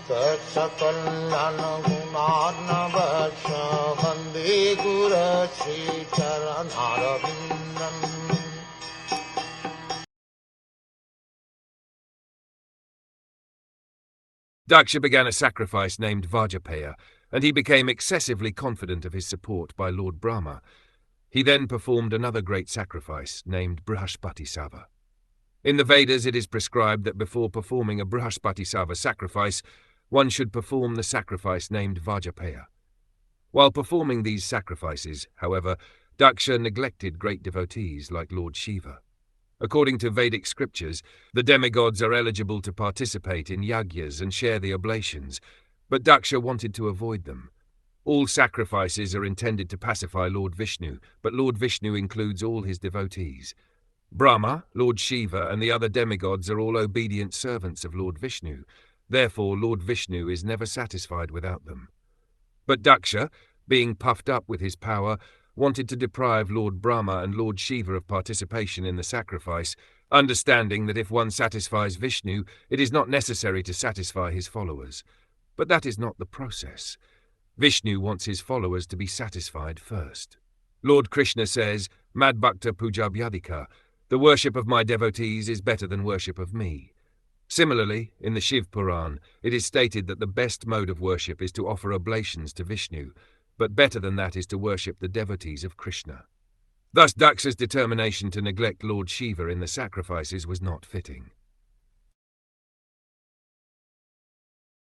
Saksakalyan gunarnavasya Vande Guru Sri Charanarabindam. Daksha began a sacrifice named Vajapaya, and he became excessively confident of his support by Lord Brahma. He then performed another great sacrifice named Brihaspati-sava. In the Vedas it is prescribed that before performing a Brihaspati-sava sacrifice, one should perform the sacrifice named Vajapaya. While performing these sacrifices, however, Daksha neglected great devotees like Lord Shiva. According to Vedic scriptures, the demigods are eligible to participate in yagyas and share the oblations, but Daksha wanted to avoid them. All sacrifices are intended to pacify Lord Vishnu, but Lord Vishnu includes all his devotees. Brahma, Lord Shiva, and the other demigods are all obedient servants of Lord Vishnu. Therefore, Lord Vishnu is never satisfied without them. But Daksha, being puffed up with his power, wanted to deprive Lord Brahma and Lord Shiva of participation in the sacrifice, understanding that if one satisfies Vishnu, it is not necessary to satisfy his followers. But that is not the process. Vishnu wants his followers to be satisfied first. Lord Krishna says, Madbhakta Pujabhyadika, the worship of my devotees is better than worship of me. Similarly, in the Shiv Puran, it is stated that the best mode of worship is to offer oblations to Vishnu, but better than that is to worship the devotees of Krishna. Thus Daksha's determination to neglect Lord Shiva in the sacrifices was not fitting.